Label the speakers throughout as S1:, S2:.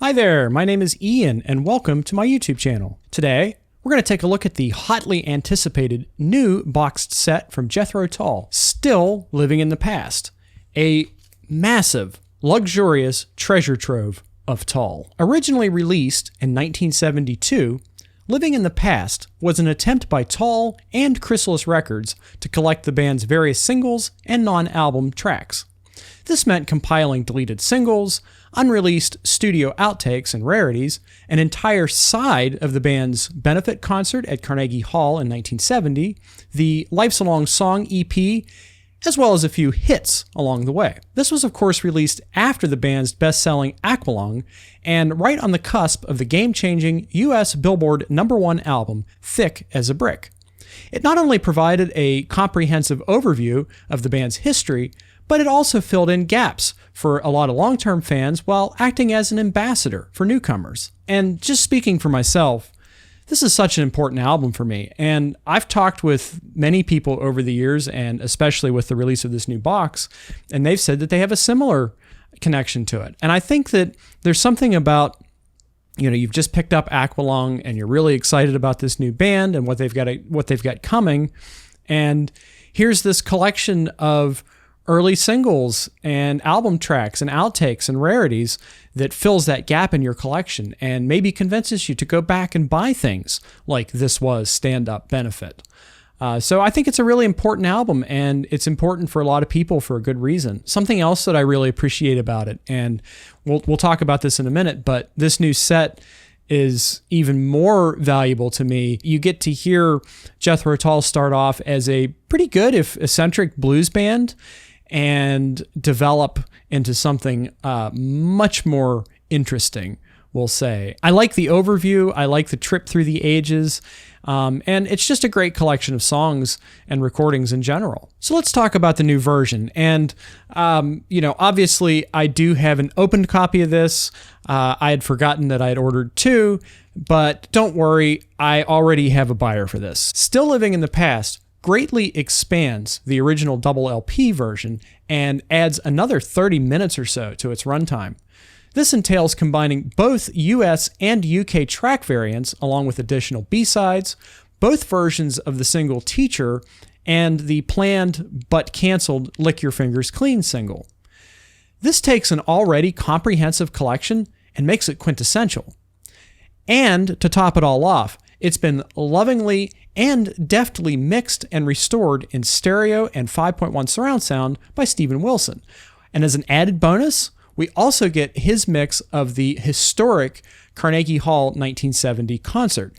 S1: Hi there, my name is Ian and welcome to my YouTube channel. Today, we're going to take a look at the hotly anticipated new boxed set from Jethro Tull, Still Living in the Past, a massive, luxurious treasure trove of Tull. Originally released in 1972, Living in the Past was an attempt by Tull and Chrysalis Records to collect the band's various singles and non-album tracks. This meant compiling deleted singles, unreleased studio outtakes and rarities, an entire side of the band's benefit concert at Carnegie Hall in 1970, the Life's a Long Song EP, as well as a few hits along the way. This was of course released after the band's best-selling Aqualung and right on the cusp of the game-changing US Billboard #1 album, Thick as a Brick. It not only provided a comprehensive overview of the band's history, but it also filled in gaps for a lot of long-term fans while acting as an ambassador for newcomers. And just speaking for myself, this is such an important album for me, and I've talked with many people over the years, and especially with the release of this new box, and they've said that they have a similar connection to it. And I think that there's something about, you've just picked up Aqualung and you're really excited about this new band and what they've got coming, and here's this collection of early singles and album tracks and outtakes and rarities that fills that gap in your collection and maybe convinces you to go back and buy things like This Was Stand Up Benefit. So I think it's a really important album, and it's important for a lot of people for a good reason. Something else that I really appreciate about it, and we'll talk about this in a minute, but this new set is even more valuable to me. You get to hear Jethro Tull start off as a pretty good, if eccentric, blues band, and develop into something much more interesting, we'll say. I like the overview, I like the trip through the ages, and it's just a great collection of songs and recordings in general. So let's talk about the new version. And, obviously I do have an opened copy of this. I had forgotten that I had ordered two, but don't worry, I already have a buyer for this. Still Living in the Past greatly expands the original double LP version and adds another 30 minutes or so to its runtime. This entails combining both US and UK track variants along with additional B-sides, both versions of the single Teacher, and the planned but canceled Lick Your Fingers Clean single. This takes an already comprehensive collection and makes it quintessential. And to top it all off, it's been lovingly and deftly mixed and restored in stereo and 5.1 surround sound by Steven Wilson. And as an added bonus, we also get his mix of the historic Carnegie Hall 1970 concert,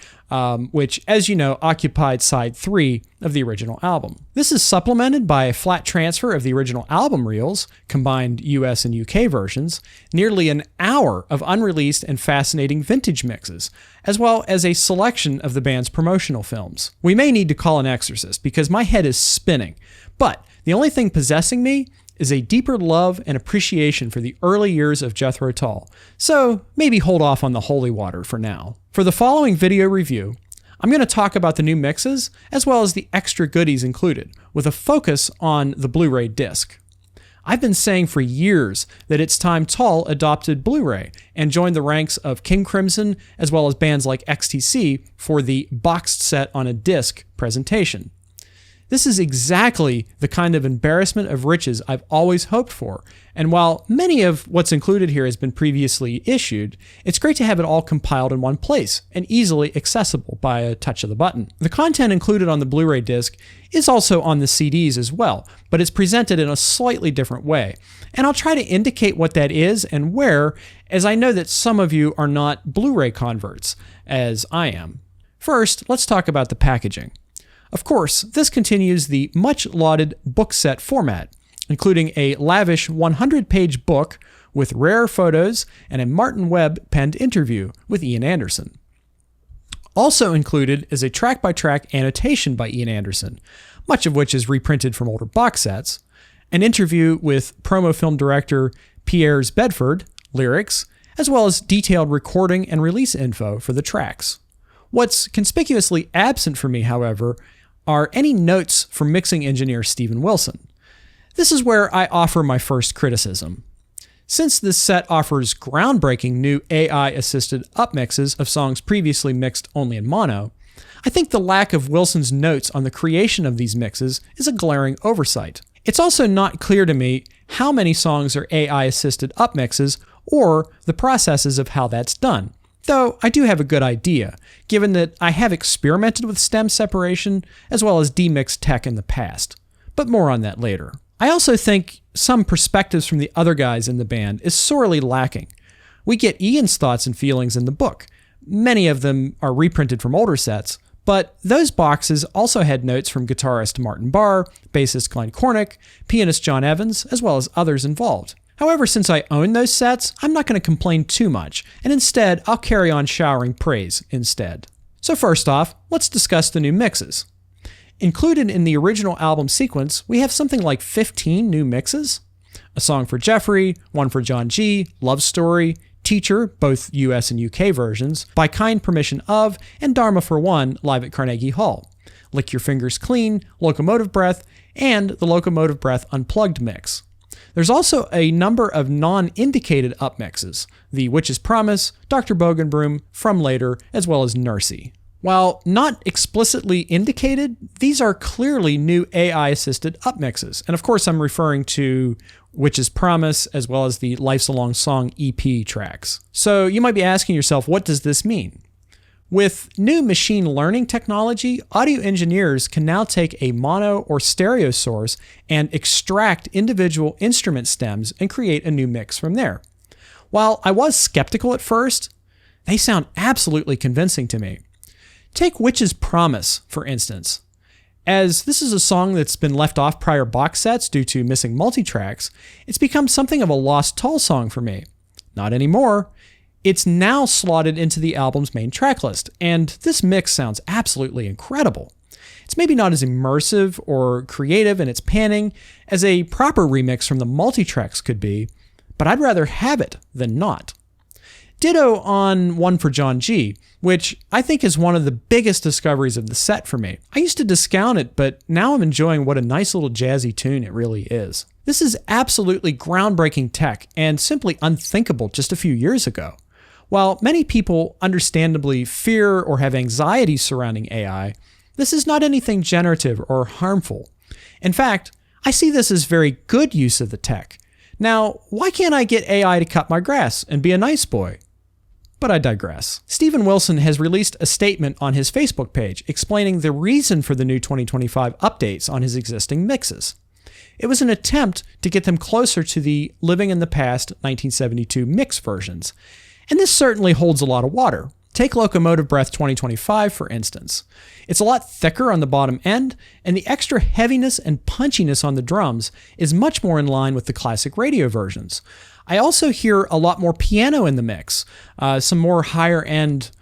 S1: which, as you know, occupied side 3 of the original album. This is supplemented by a flat transfer of the original album reels, combined US and UK versions, nearly an hour of unreleased and fascinating vintage mixes, as well as a selection of the band's promotional films. We may need to call an exorcist because my head is spinning, but the only thing possessing me is a deeper love and appreciation for the early years of Jethro Tull, so maybe hold off on the holy water for now. For the following video review, I'm going to talk about the new mixes as well as the extra goodies included, with a focus on the Blu-ray disc. I've been saying for years that it's time Tull adopted Blu-ray and joined the ranks of King Crimson as well as bands like XTC for the boxed set on a disc presentation. This is exactly the kind of embarrassment of riches I've always hoped for, and while many of what's included here has been previously issued, it's great to have it all compiled in one place and easily accessible by a touch of the button. The content included on the Blu-ray disc is also on the CDs as well, but it's presented in a slightly different way, and I'll try to indicate what that is and where, as I know that some of you are not Blu-ray converts, as I am. First, let's talk about the packaging. Of course, this continues the much-lauded book set format, including a lavish 100-page book with rare photos and a Martin Webb-penned interview with Ian Anderson. Also included is a track-by-track annotation by Ian Anderson, much of which is reprinted from older box sets, an interview with promo film director Piers Bedford, lyrics, as well as detailed recording and release info for the tracks. What's conspicuously absent for me, however, are any notes from mixing engineer Steven Wilson. This is where I offer my first criticism. Since this set offers groundbreaking new AI-assisted upmixes of songs previously mixed only in mono, I think the lack of Wilson's notes on the creation of these mixes is a glaring oversight. It's also not clear to me how many songs are AI-assisted upmixes or the processes of how that's done, though I do have a good idea, given that I have experimented with stem separation as well as demix tech in the past. But more on that later. I also think some perspectives from the other guys in the band is sorely lacking. We get Ian's thoughts and feelings in the book. Many of them are reprinted from older sets, but those boxes also had notes from guitarist Martin Barr, bassist Glenn Cornick, pianist John Evans, as well as others involved. However, since I own those sets, I'm not going to complain too much, and instead I'll carry on showering praise instead. So first off, let's discuss the new mixes. Included in the original album sequence, we have something like 15 new mixes. A song for Jeffrey, one for John G, Love Story, Teacher, both US and UK versions, By Kind Permission Of, and Dharma for One, live at Carnegie Hall. Lick Your Fingers Clean, Locomotive Breath, and the Locomotive Breath Unplugged mix. There's also a number of non-indicated upmixes, The Witch's Promise, Dr. Bogenbroom, From Later, as well as Nursey. While not explicitly indicated, these are clearly new AI-assisted upmixes. And of course, I'm referring to Witch's Promise as well as the Life's a Long Song EP tracks. So you might be asking yourself, what does this mean? With new machine learning technology, audio engineers can now take a mono or stereo source and extract individual instrument stems and create a new mix from there. While I was skeptical at first, they sound absolutely convincing to me. Take Witch's Promise, for instance. As this is a song that's been left off prior box sets due to missing multitracks, it's become something of a lost Tull song for me. Not anymore. It's now slotted into the album's main tracklist, and this mix sounds absolutely incredible. It's maybe not as immersive or creative in its panning as a proper remix from the multitracks could be, but I'd rather have it than not. Ditto on One for John G, which I think is one of the biggest discoveries of the set for me. I used to discount it, but now I'm enjoying what a nice little jazzy tune it really is. This is absolutely groundbreaking tech and simply unthinkable just a few years ago. While many people understandably fear or have anxiety surrounding AI, this is not anything generative or harmful. In fact, I see this as very good use of the tech. Now, why can't I get AI to cut my grass and be a nice boy? But I digress. Steven Wilson has released a statement on his Facebook page explaining the reason for the new 2025 updates on his existing mixes. It was an attempt to get them closer to the Living in the Past 1972 mix versions, and this certainly holds a lot of water. Take Locomotive Breath 2025, for instance. It's a lot thicker on the bottom end, and the extra heaviness and punchiness on the drums is much more in line with the classic radio versions. I also hear a lot more piano in the mix, some more higher end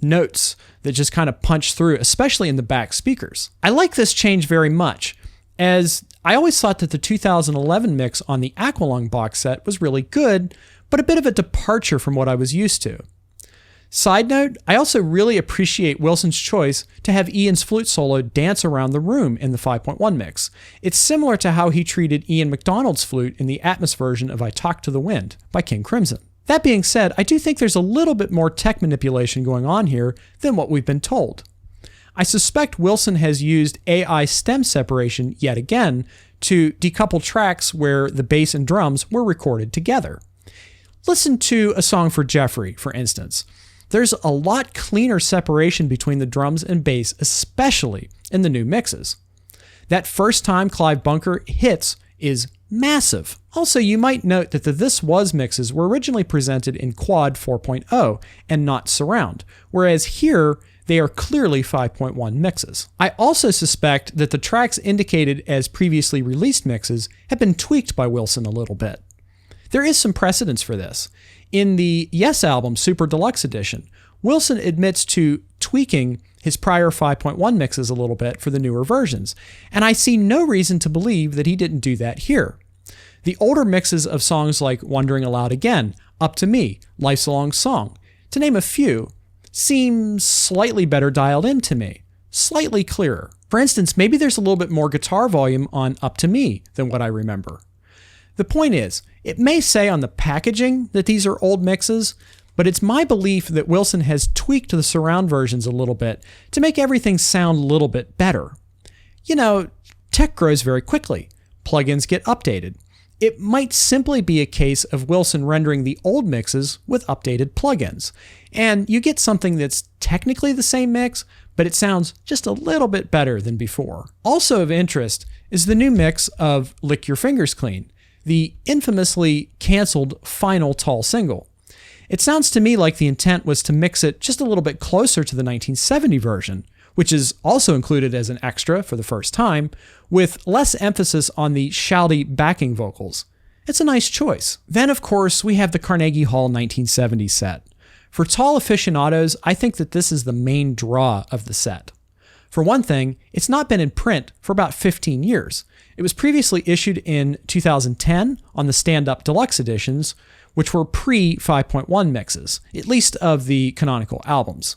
S1: notes that just kind of punch through, especially in the back speakers. I like this change very much, as I always thought that the 2011 mix on the Aqualung box set was really good, but a bit of a departure from what I was used to. Side note, I also really appreciate Wilson's choice to have Ian's flute solo dance around the room in the 5.1 mix. It's similar to how he treated Ian MacDonald's flute in the Atmos version of I Talk to the Wind by King Crimson. That being said, I do think there's a little bit more tech manipulation going on here than what we've been told. I suspect Wilson has used AI stem separation yet again to decouple tracks where the bass and drums were recorded together. Listen to a song for Jeffrey, for instance. There's a lot cleaner separation between the drums and bass, especially in the new mixes. That first time Clive Bunker hits is massive. Also, you might note that the This Was mixes were originally presented in Quad 4.0 and not Surround, whereas here they are clearly 5.1 mixes. I also suspect that the tracks indicated as previously released mixes have been tweaked by Wilson a little bit. There is some precedence for this. In the Yes album Super Deluxe Edition, Wilson admits to tweaking his prior 5.1 mixes a little bit for the newer versions, and I see no reason to believe that he didn't do that here. The older mixes of songs like Wondering Aloud Again, Up to Me, Life's a Long Song, to name a few, seem slightly better dialed in to me, slightly clearer. For instance, maybe there's a little bit more guitar volume on Up to Me than what I remember. The point is, it may say on the packaging that these are old mixes, but it's my belief that Wilson has tweaked the surround versions a little bit to make everything sound a little bit better. You know, tech grows very quickly. Plugins get updated. It might simply be a case of Wilson rendering the old mixes with updated plugins, and you get something that's technically the same mix, but it sounds just a little bit better than before. Also of interest is the new mix of Lick Your Fingers Clean, the infamously canceled final Tull single. It sounds to me like the intent was to mix it just a little bit closer to the 1970 version, which is also included as an extra for the first time, with less emphasis on the shouty backing vocals. It's a nice choice. Then, of course, we have the Carnegie Hall 1970 set. For Tull aficionados, I think that this is the main draw of the set. For one thing, it's not been in print for about 15 years. It was previously issued in 2010 on the stand-up deluxe editions, which were pre-5.1 mixes, at least of the canonical albums.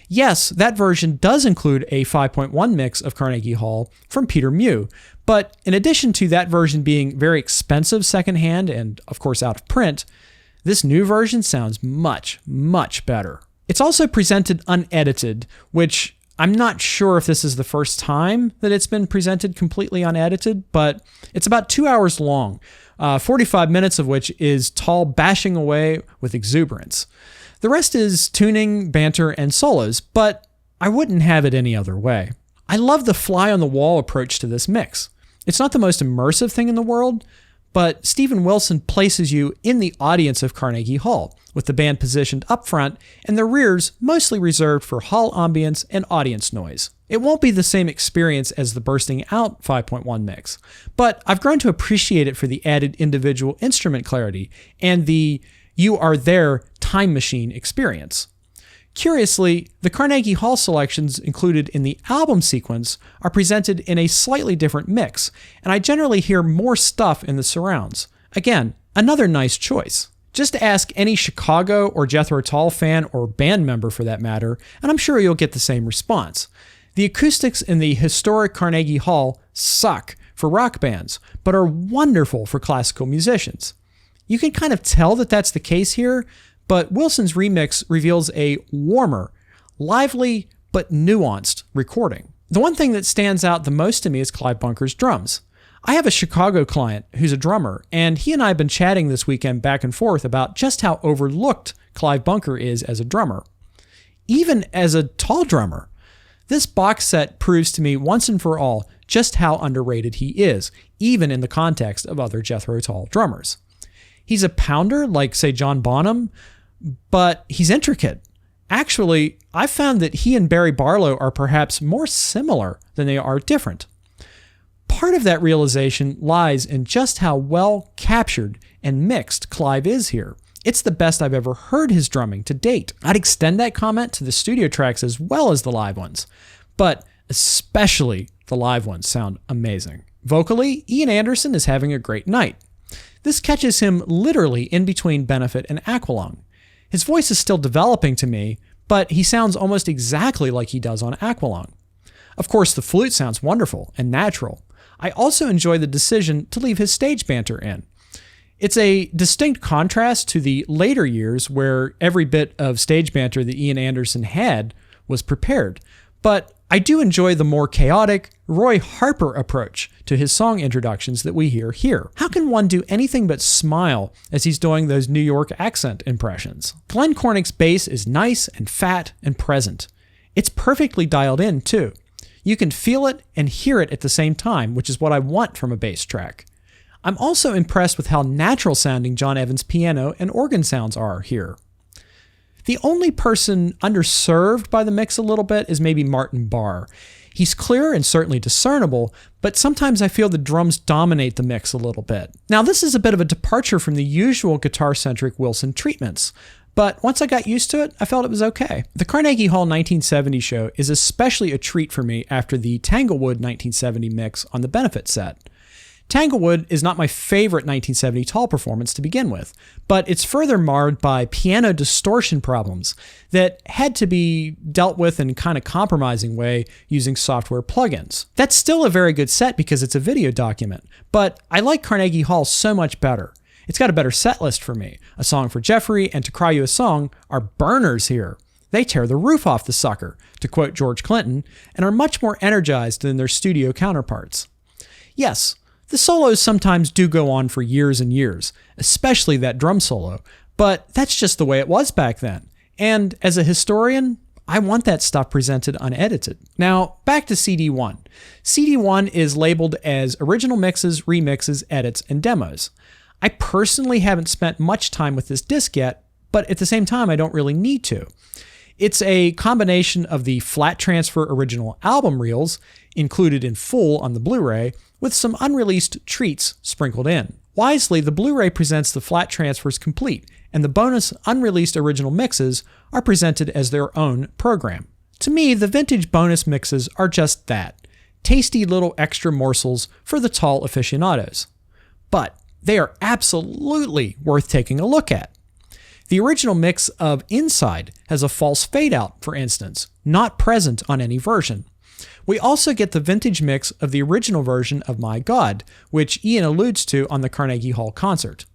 S1: Yes, that version does include a 5.1 mix of Carnegie Hall from Peter Mew, but in addition to that version being very expensive secondhand and, of course, out of print, this new version sounds much, much better. It's also presented unedited, which I'm not sure if this is the first time that it's been presented completely unedited, but it's about 2 hours long, 45 minutes of which is Tull bashing away with exuberance. The rest is tuning, banter, and solos, but I wouldn't have it any other way. I love the fly-on-the-wall approach to this mix. It's not the most immersive thing in the world, but Steven Wilson places you in the audience of Carnegie Hall, with the band positioned up front and the rears mostly reserved for hall ambience and audience noise. It won't be the same experience as the Bursting Out 5.1 mix, but I've grown to appreciate it for the added individual instrument clarity and the you are there time machine experience. Curiously, the Carnegie Hall selections included in the album sequence are presented in a slightly different mix, and I generally hear more stuff in the surrounds. Again, another nice choice. Just ask any Chicago or Jethro Tull fan or band member for that matter, and I'm sure you'll get the same response. The acoustics in the historic Carnegie Hall suck for rock bands, but are wonderful for classical musicians. You can kind of tell that that's the case here, but Wilson's remix reveals a warmer, lively, but nuanced recording. The one thing that stands out the most to me is Clive Bunker's drums. I have a Chicago client who's a drummer, and he and I have been chatting this weekend back and forth about just how overlooked Clive Bunker is as a drummer. Even as a Tull drummer. This box set proves to me once and for all just how underrated he is, even in the context of other Jethro Tull drummers. He's a pounder like, say, John Bonham, but he's intricate. Actually, I've found that he and Barry Barlow are perhaps more similar than they are different. Part of that realization lies in just how well captured and mixed Clive is here. It's the best I've ever heard his drumming to date. I'd extend that comment to the studio tracks as well as the live ones, but especially the live ones sound amazing. Vocally, Ian Anderson is having a great night. This catches him literally in between Benefit and Aqualung. His voice is still developing to me, but he sounds almost exactly like he does on Aqualung. Of course, the flute sounds wonderful and natural. I also enjoy the decision to leave his stage banter in. It's a distinct contrast to the later years where every bit of stage banter that Ian Anderson had was prepared, but I do enjoy the more chaotic, Roy Harper approach to his song introductions that we hear here. How can one do anything but smile as he's doing those New York accent impressions? Glenn Cornick's bass is nice and fat and present. It's perfectly dialed in, too. You can feel it and hear it at the same time, which is what I want from a bass track. I'm also impressed with how natural sounding John Evans' piano and organ sounds are here. The only person underserved by the mix a little bit is maybe Martin Barr. He's clear and certainly discernible, but sometimes I feel the drums dominate the mix a little bit. Now, this is a bit of a departure from the usual guitar-centric Wilson treatments, but once I got used to it, I felt it was okay. The Carnegie Hall 1970 show is especially a treat for me after the Tanglewood 1970 mix on the Benefit set. Tanglewood is not my favorite 1970 Tull performance to begin with, but it's further marred by piano distortion problems that had to be dealt with in a kind of compromising way using software plugins. That's still a very good set because it's a video document, but I like Carnegie Hall so much better. It's got a better set list for me. A Song for Jeffrey and To Cry You a Song are burners here. They tear the roof off the sucker, to quote George Clinton, and are much more energized than their studio counterparts. Yes, the solos sometimes do go on for years and years, especially that drum solo, but that's just the way it was back then. And as a historian, I want that stuff presented unedited. Now, back to CD1. CD1 is labeled as original mixes, remixes, edits, and demos. I personally haven't spent much time with this disc yet, but at the same time, I don't really need to. It's a combination of the flat transfer original album reels, included in full on the Blu-ray, with some unreleased treats sprinkled in. Wisely, the Blu-ray presents the flat transfers complete, and the bonus unreleased original mixes are presented as their own program. To me, the vintage bonus mixes are just that, tasty little extra morsels for the Tull aficionados. But they are absolutely worth taking a look at. The original mix of Inside has a false fade-out, for instance, not present on any version. We also get the vintage mix of the original version of My God, which Ian alludes to on the Carnegie Hall concert.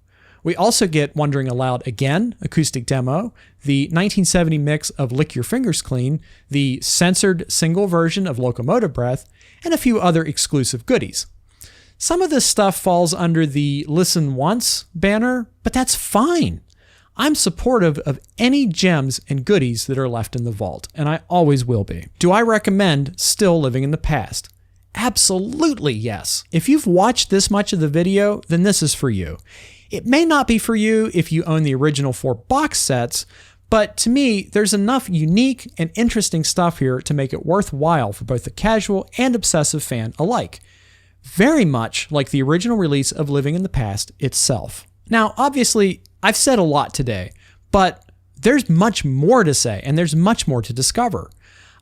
S1: We also get Wondering Aloud Again, acoustic demo, the 1970 mix of Lick Your Fingers Clean, the censored single version of Locomotive Breath, and a few other exclusive goodies. Some of this stuff falls under the Listen Once banner, but that's fine. I'm supportive of any gems and goodies that are left in the vault, and I always will be. Do I recommend Still Living in the Past? Absolutely yes. If you've watched this much of the video, then this is for you. It may not be for you if you own the original 4 box sets, but to me, there's enough unique and interesting stuff here to make it worthwhile for both the casual and obsessive fan alike. Very much like the original release of Living in the Past itself. Now, obviously, I've said a lot today, but there's much more to say and there's much more to discover.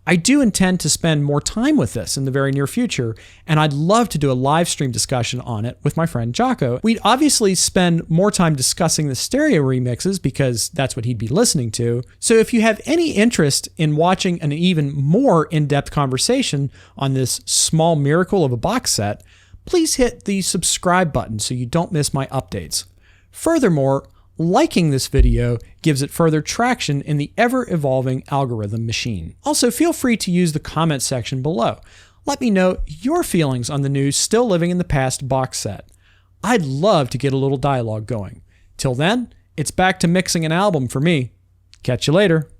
S1: I do intend to spend more time with this in the very near future, and I'd love to do a live stream discussion on it with my friend Jocko. We'd obviously spend more time discussing the stereo remixes because that's what he'd be listening to. So if you have any interest in watching an even more in-depth conversation on this small miracle of a box set, please hit the subscribe button so you don't miss my updates. Furthermore, liking this video gives it further traction in the ever-evolving algorithm machine. Also, feel free to use the comment section below. Let me know your feelings on the new Still Living in the Past box set. I'd love to get a little dialogue going. Till then, it's back to mixing an album for me. Catch you later.